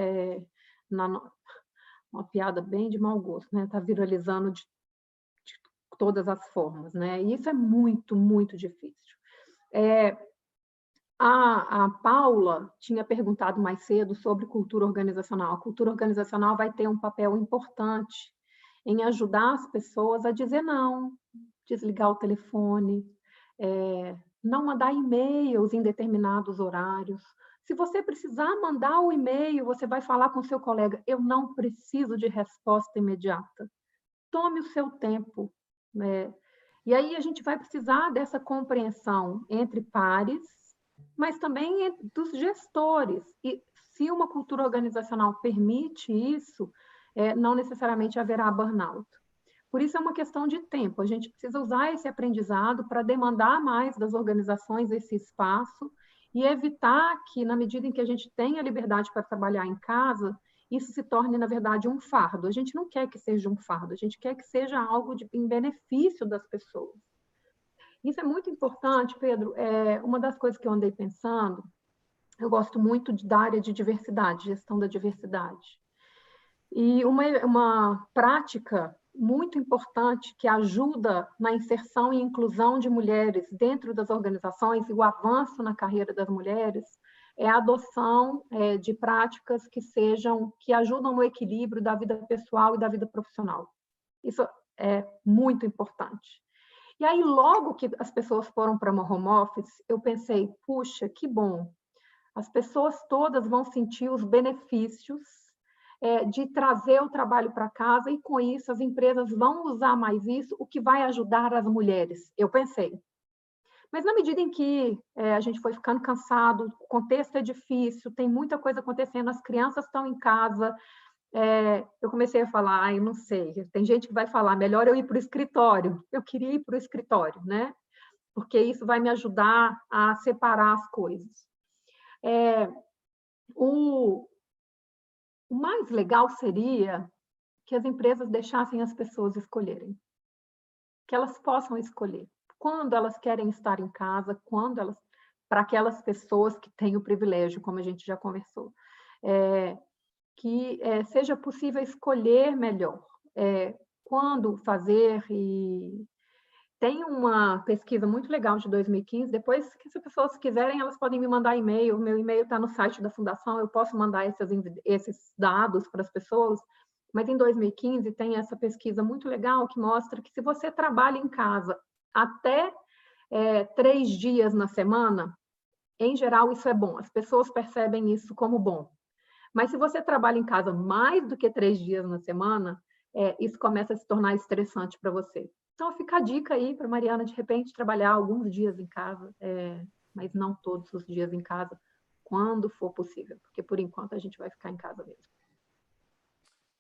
uma piada bem de mau gosto, né? Está viralizando de todas as formas, né? E isso é muito, muito difícil. A Paula tinha perguntado mais cedo sobre cultura organizacional. A cultura organizacional vai ter um papel importante em ajudar as pessoas a dizer não, desligar o telefone, não mandar e-mails em determinados horários. Se você precisar mandar o e-mail, você vai falar com o seu colega, eu não preciso de resposta imediata. Tome o seu tempo, né? E aí a gente vai precisar dessa compreensão entre pares, mas também dos gestores. E se uma cultura organizacional permite isso, não necessariamente haverá burnout. Por isso é uma questão de tempo. A gente precisa usar esse aprendizado para demandar mais das organizações esse espaço e evitar que, na medida em que a gente tenha liberdade para trabalhar em casa, isso se torne, na verdade, um fardo. A gente não quer que seja um fardo, a gente quer que seja algo em benefício das pessoas. Isso é muito importante, Pedro. Uma das coisas que eu andei pensando, eu gosto muito da área de diversidade, gestão da diversidade. E uma prática muito importante que ajuda na inserção e inclusão de mulheres dentro das organizações e o avanço na carreira das mulheres é a adoção de práticas que ajudam no equilíbrio da vida pessoal e da vida profissional. Isso é muito importante. E aí, logo que as pessoas foram para uma home office, eu pensei, puxa, que bom, as pessoas todas vão sentir os benefícios de trazer o trabalho para casa e, com isso, as empresas vão usar mais isso, o que vai ajudar as mulheres, eu pensei. Mas, na medida em que a gente foi ficando cansado, o contexto é difícil, tem muita coisa acontecendo, as crianças estão em casa, eu comecei a falar, eu não sei, tem gente que vai falar, melhor eu ir para o escritório. Eu queria ir para o escritório, né? Porque isso vai me ajudar a separar as coisas. O mais legal seria que as empresas deixassem as pessoas escolherem, que elas possam escolher quando elas querem estar em casa, para aquelas pessoas que têm o privilégio, como a gente já conversou, que seja possível escolher melhor quando fazer. E tem uma pesquisa muito legal de 2015, depois que, se as pessoas quiserem, elas podem me mandar e-mail, o meu e-mail está no site da Fundação, eu posso mandar esses dados para as pessoas, mas em 2015 tem essa pesquisa muito legal que mostra que se você trabalha em casa até 3 dias na semana, em geral isso é bom, as pessoas percebem isso como bom. Mas se você trabalha em casa mais do que 3 dias na semana, isso começa a se tornar estressante para você. Então, fica a dica aí para a Mariana, de repente, trabalhar alguns dias em casa, mas não todos os dias em casa, quando for possível, porque, por enquanto, a gente vai ficar em casa mesmo.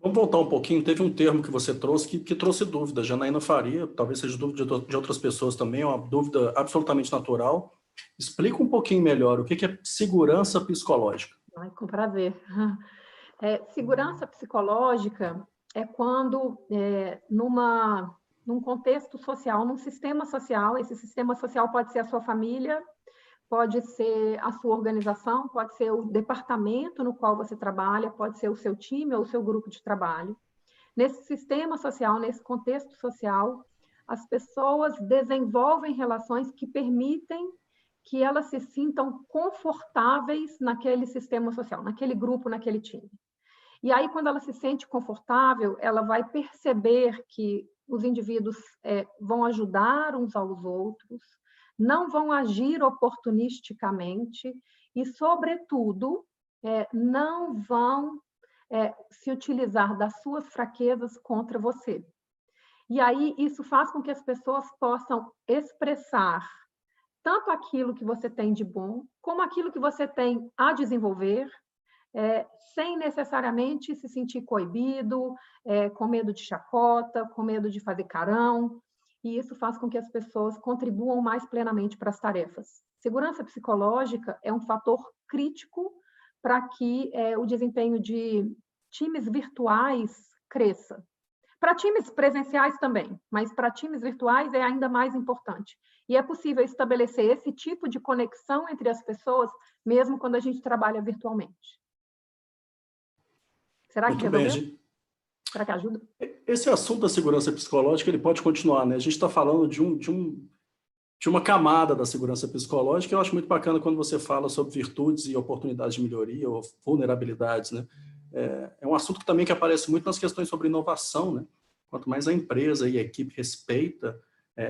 Vamos voltar um pouquinho. Teve um termo que você trouxe que trouxe dúvida. Janaína Faria, talvez seja dúvida de outras pessoas também, é uma dúvida absolutamente natural. Explica um pouquinho melhor o que é segurança psicológica. Ai, com prazer. Segurança psicológica é quando, num contexto social, num sistema social, esse sistema social pode ser a sua família, pode ser a sua organização, pode ser o departamento no qual você trabalha, pode ser o seu time ou o seu grupo de trabalho. Nesse sistema social, nesse contexto social, as pessoas desenvolvem relações que permitem que elas se sintam confortáveis naquele sistema social, naquele grupo, naquele time. E aí, quando ela se sente confortável, ela vai perceber que os indivíduos vão ajudar uns aos outros, não vão agir oportunisticamente e, sobretudo, não vão se utilizar das suas fraquezas contra você. E aí, isso faz com que as pessoas possam expressar tanto aquilo que você tem de bom, como aquilo que você tem a desenvolver, sem necessariamente se sentir coibido, com medo de chacota, com medo de fazer carão, e isso faz com que as pessoas contribuam mais plenamente para as tarefas. Segurança psicológica é um fator crítico para que o desempenho de times virtuais cresça, Para times presenciais também, mas para times virtuais é ainda mais importante. E é possível estabelecer esse tipo de conexão entre as pessoas, mesmo quando a gente trabalha virtualmente. Será que Muito bem, resolveu? Será que ajuda? esse assunto da segurança psicológica, ele pode continuar, né? A gente está falando de uma camada da segurança psicológica. Eu acho muito bacana quando você fala sobre virtudes e oportunidades de melhoria ou vulnerabilidades, né? É um assunto que também que aparece muito nas questões sobre inovação, né? Quanto mais a empresa e a equipe respeita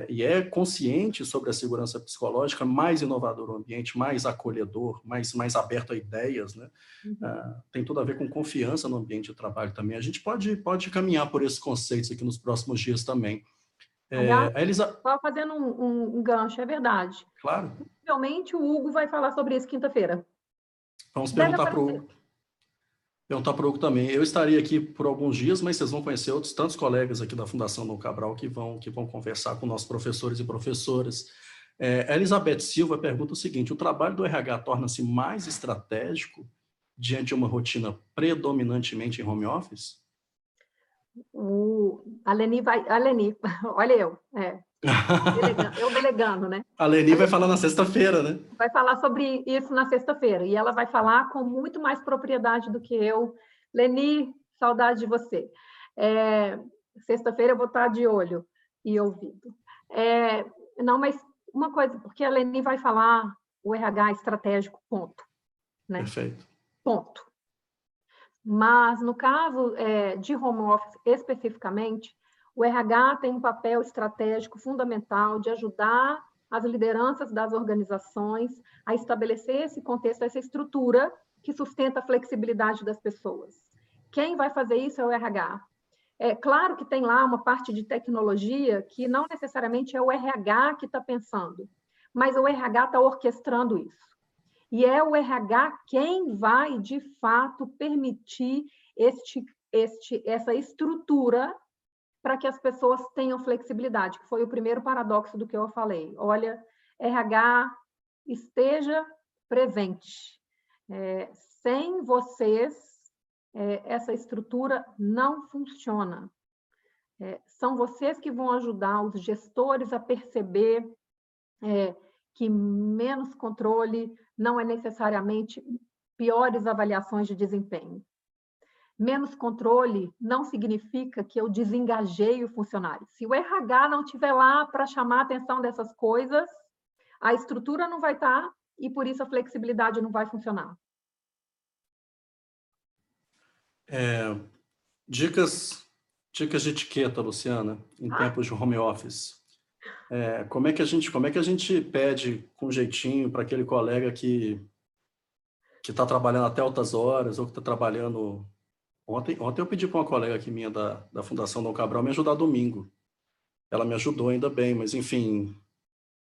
e é consciente sobre a segurança psicológica, mais inovador o ambiente, mais acolhedor, mais aberto a ideias, né? Tem tudo a ver com confiança no ambiente de trabalho também. A gente pode caminhar por esses conceitos aqui nos próximos dias também. Aliás, A Elisa, só fazendo um gancho, é verdade. claro, Possivelmente o Hugo vai falar sobre isso quinta-feira. vamos Deve perguntar para aparecer. o Hugo também. Eu estaria aqui por alguns dias, mas vocês vão conhecer outros tantos colegas aqui da Fundação Dom Cabral que vão conversar com nossos professores e professoras. A Elizabeth Silva pergunta o seguinte: o trabalho do RH torna-se mais estratégico diante de uma rotina predominantemente em home office? A Leni vai... A Leni, olha eu delegando, né? A A Leni vai Leni falar na sexta-feira, né? vai falar sobre isso na sexta-feira, e ela vai falar com muito mais propriedade do que eu. Leni, saudade de você. Sexta-feira eu vou estar de olho e ouvido. Não, mas uma coisa, porque a Leni vai falar o RH estratégico, ponto. Né? Perfeito. Ponto. Mas, no caso de home office especificamente, o RH tem um papel estratégico fundamental de ajudar as lideranças das organizações a estabelecer esse contexto, essa estrutura que sustenta a flexibilidade das pessoas. Quem vai fazer isso é o RH. É claro que tem lá uma parte de tecnologia que não necessariamente é o RH que está pensando, mas o RH está orquestrando isso. E é o RH quem vai, de fato, permitir essa estrutura para que as pessoas tenham flexibilidade, que foi o primeiro paradoxo do que eu falei. Olha, RH esteja presente. Sem vocês, essa estrutura não funciona. São vocês que vão ajudar os gestores a perceber que menos controle não é necessariamente piores avaliações de desempenho. Menos controle não significa que eu desengajei o funcionário. Se o RH não estiver lá para chamar a atenção dessas coisas, a estrutura não vai estar e, por isso, a flexibilidade não vai funcionar. Dicas de etiqueta, Luciana, em tempos de home office. Como é que a gente pede com jeitinho para aquele colega que está trabalhando até altas horas ou que está trabalhando... Ontem eu pedi para uma colega aqui minha da Fundação Dom Cabral me ajudar domingo. Ela me ajudou, ainda bem, mas enfim,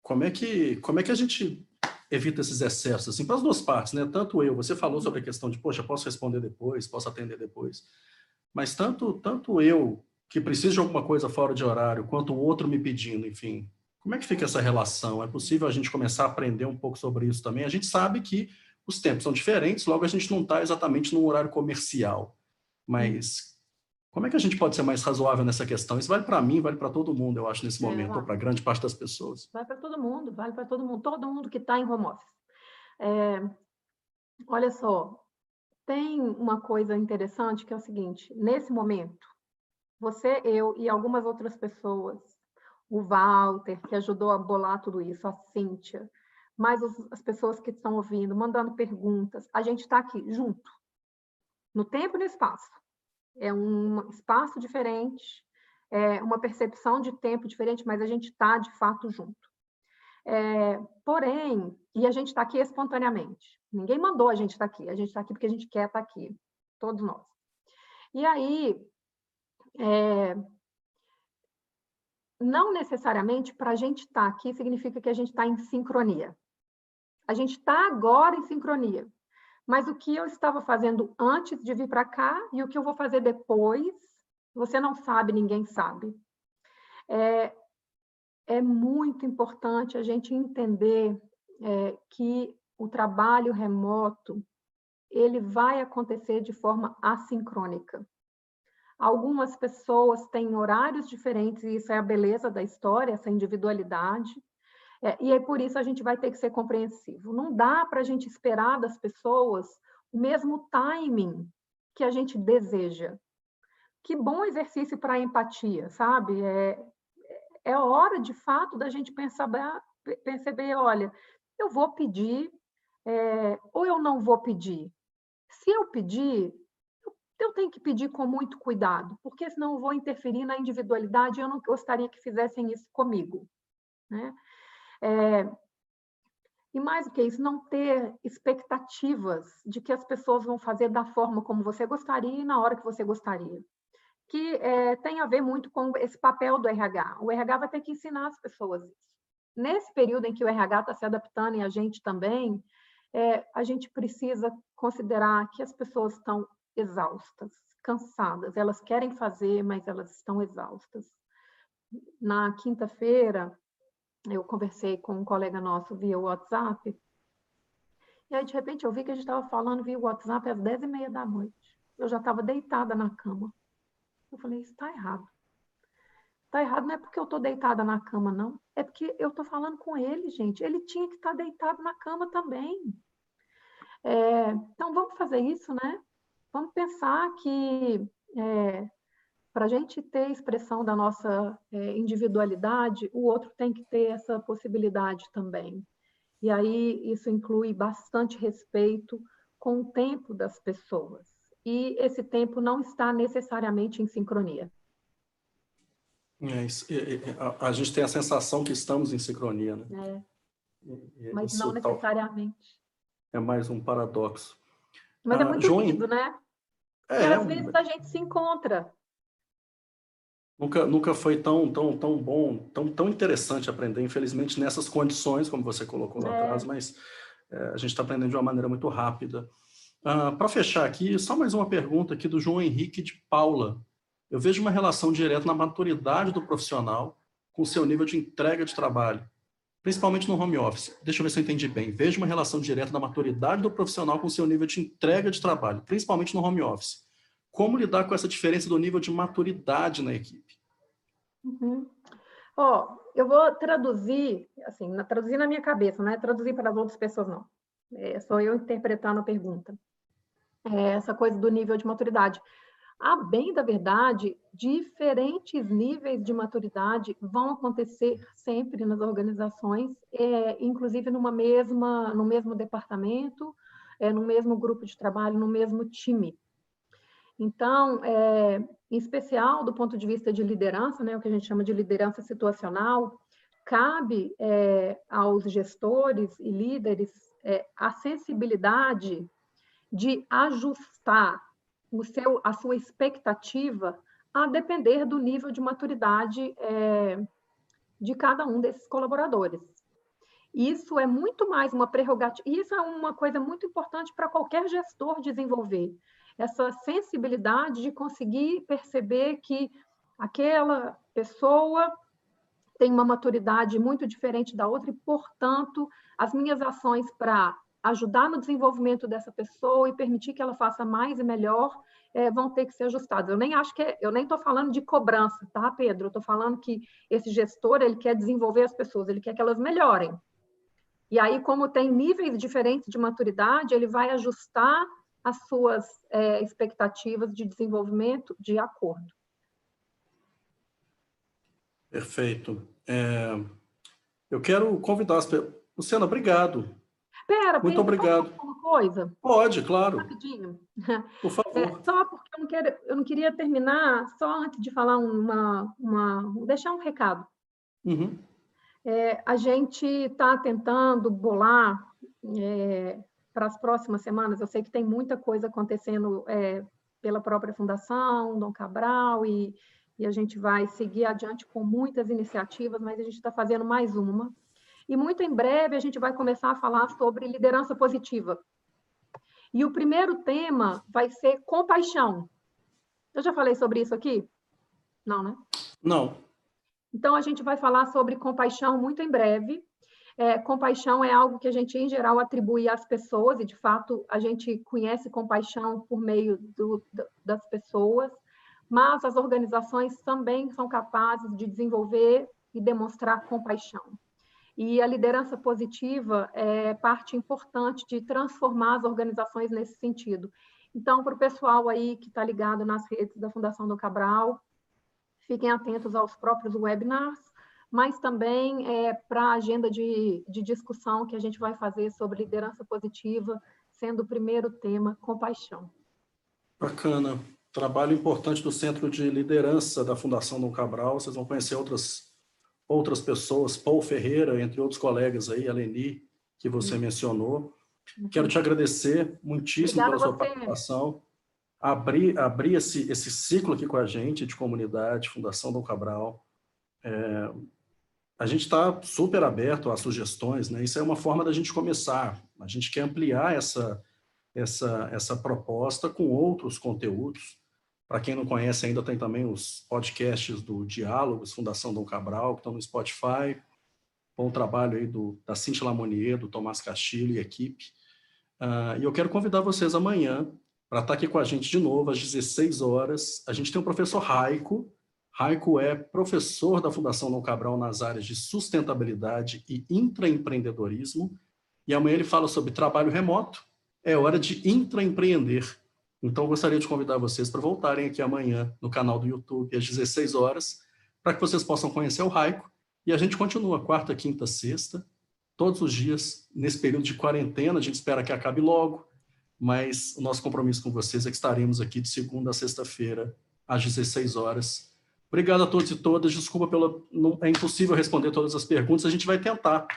como é que a gente evita esses excessos, assim, para as duas partes, né? Tanto você falou sobre a questão de, poxa, posso responder depois, posso atender depois, mas tanto eu, que preciso de alguma coisa fora de horário, quanto o outro me pedindo, enfim, como é que fica essa relação? É possível a gente começar a aprender um pouco sobre isso também? A gente sabe que os tempos são diferentes, logo a gente não está exatamente num horário comercial, mas como é que a gente pode ser mais razoável nessa questão? Isso vale para mim, vale para todo mundo, eu acho, nesse momento, ou para grande parte das pessoas. Vale para todo mundo, vale para todo mundo que está em home office. Olha só, tem uma coisa interessante que é o seguinte: nesse momento, você, eu e algumas outras pessoas, o Walter, que ajudou a bolar tudo isso, a Cíntia, mais as pessoas que estão ouvindo, mandando perguntas, a gente está aqui junto, no tempo e no espaço. É um espaço diferente, é uma percepção de tempo diferente, mas a gente está, de fato, junto. Porém, e a gente está aqui espontaneamente. Ninguém mandou a gente estar aqui. A gente está aqui porque a gente quer estar aqui. Todos nós. E aí, não necessariamente para a gente estar aqui significa que a gente está em sincronia. A gente está agora em sincronia. Mas o que eu estava fazendo antes de vir para cá e o que eu vou fazer depois, você não sabe, ninguém sabe. É muito importante a gente entender que o trabalho remoto ele vai acontecer de forma assincrônica. Algumas pessoas têm horários diferentes, e isso é a beleza da história, essa individualidade. E aí, por isso, a gente vai ter que ser compreensivo. Não dá para a gente esperar das pessoas o mesmo timing que a gente deseja. Que bom exercício para a empatia, sabe? É hora, de fato, da gente perceber, olha, eu vou pedir, ou eu não vou pedir. Se eu pedir, eu tenho que pedir com muito cuidado, porque senão eu vou interferir na individualidade e eu não gostaria que fizessem isso comigo, né? E mais do que isso, não ter expectativas de que as pessoas vão fazer da forma como você gostaria e na hora que você gostaria. Que tem a ver muito com esse papel do RH. O RH vai ter que ensinar as pessoas isso. Nesse período em que o RH está se adaptando e a gente também, a gente precisa considerar que as pessoas estão exaustas, cansadas. Elas querem fazer, mas elas estão exaustas. Na quinta-feira, eu conversei com um colega nosso via WhatsApp, e aí, de repente, eu vi que a gente estava falando via WhatsApp às 10h30 da noite. Eu já estava deitada na cama. Eu falei, isso está errado. Está errado não é porque eu estou deitada na cama, não. É porque eu estou falando com ele, gente. Ele tinha que estar deitado na cama também. Então, vamos fazer isso, né? Vamos pensar que para a gente ter expressão da nossa individualidade, o outro tem que ter essa possibilidade também. E aí isso inclui bastante respeito com o tempo das pessoas. E esse tempo não está necessariamente em sincronia. A gente tem a sensação que estamos em sincronia, né? Mas não necessariamente. É mais um paradoxo. Mas é muito lindo, né? Porque às vezes a gente se encontra. Nunca foi tão bom, tão interessante aprender, infelizmente, nessas condições, como você colocou lá atrás, mas a gente está aprendendo de uma maneira muito rápida. Para fechar aqui, só mais uma pergunta aqui do João Henrique de Paula. Eu vejo uma relação direta na maturidade do profissional com o seu nível de entrega de trabalho, principalmente no home office. Deixa eu ver se eu entendi bem. Vejo uma relação direta da maturidade do profissional com o seu nível de entrega de trabalho, principalmente no home office. Como lidar com essa diferença do nível de maturidade na equipe? Eu vou traduzir, assim, traduzir na minha cabeça, não é traduzir para as outras pessoas, não. Sou eu interpretando a pergunta. Essa coisa do nível de maturidade. A bem da verdade, diferentes níveis de maturidade vão acontecer sempre nas organizações, inclusive no mesmo departamento, no mesmo grupo de trabalho, no mesmo time. Então, em especial do ponto de vista de liderança, né, o que a gente chama de liderança situacional, cabe aos gestores e líderes a sensibilidade de ajustar a sua expectativa a depender do nível de maturidade de cada um desses colaboradores. Isso é muito mais uma prerrogativa, isso é uma coisa muito importante para qualquer gestor desenvolver, essa sensibilidade de conseguir perceber que aquela pessoa tem uma maturidade muito diferente da outra e, portanto, as minhas ações para ajudar no desenvolvimento dessa pessoa e permitir que ela faça mais e melhor vão ter que ser ajustadas. Eu nem estou falando de cobrança, tá, Pedro? Eu estou falando que esse gestor ele quer desenvolver as pessoas, ele quer que elas melhorem. E aí, como tem níveis diferentes de maturidade, ele vai ajustar as suas expectativas de desenvolvimento de acordo. Perfeito. Eu quero convidar as pessoas... Luciana, obrigado. Pera, muito obrigado. Posso falar uma coisa? Pode, claro. Rapidinho. Por favor. Só porque eu não queria terminar, só antes de falar deixar um recado. Uhum. A gente está tentando bolar para as próximas semanas, eu sei que tem muita coisa acontecendo pela própria Fundação Dom Cabral, e a gente vai seguir adiante com muitas iniciativas, mas a gente está fazendo mais uma. E muito em breve a gente vai começar a falar sobre liderança positiva. E o primeiro tema vai ser compaixão. Eu já falei sobre isso aqui? Não, né? Não. Então, a gente vai falar sobre compaixão muito em breve. Compaixão é algo que a gente, em geral, atribui às pessoas, e, de fato, a gente conhece compaixão por meio das pessoas, mas as organizações também são capazes de desenvolver e demonstrar compaixão. E a liderança positiva é parte importante de transformar as organizações nesse sentido. Então, para o pessoal aí que está ligado nas redes da Fundação Dom Cabral, fiquem atentos aos próprios webinars, mas também para a agenda de discussão que a gente vai fazer sobre liderança positiva, sendo o primeiro tema, compaixão. Bacana. Trabalho importante do Centro de Liderança da Fundação Dom Cabral. Vocês vão conhecer outras pessoas, Paul Ferreira, entre outros colegas aí, a Leni, que você mencionou. Quero te agradecer muitíssimo pela sua participação. Abrir esse ciclo aqui com a gente, de comunidade, Fundação Dom Cabral. A gente está super aberto a sugestões, né? Isso é uma forma da gente começar. A gente quer ampliar essa proposta com outros conteúdos. Para quem não conhece ainda, tem também os podcasts do Diálogos, Fundação Dom Cabral, que estão no Spotify. Bom trabalho aí da Cintia Lamonier, do Tomás Castilho e equipe. E eu quero convidar vocês amanhã para estar aqui com a gente de novo, às 16 horas. A gente tem o professor Raico. Raico é professor da Fundação Dom Cabral nas áreas de sustentabilidade e intraempreendedorismo. E amanhã ele fala sobre trabalho remoto. É hora de intraempreender. Então, eu gostaria de convidar vocês para voltarem aqui amanhã no canal do YouTube, às 16 horas, para que vocês possam conhecer o Raico. E a gente continua quarta, quinta, sexta, todos os dias, nesse período de quarentena. A gente espera que acabe logo, mas o nosso compromisso com vocês é que estaremos aqui de segunda a sexta-feira, às 16 horas. Obrigado a todos e todas. Desculpa é impossível responder todas as perguntas. A gente vai tentar.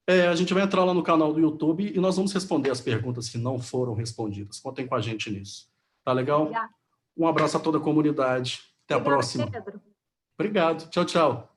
A gente vai entrar lá no canal do YouTube e nós vamos responder as perguntas que não foram respondidas. Contem com a gente nisso. Tá legal? Obrigada. Um abraço a toda a comunidade. Até a próxima. Pedro. Obrigado. Tchau, tchau.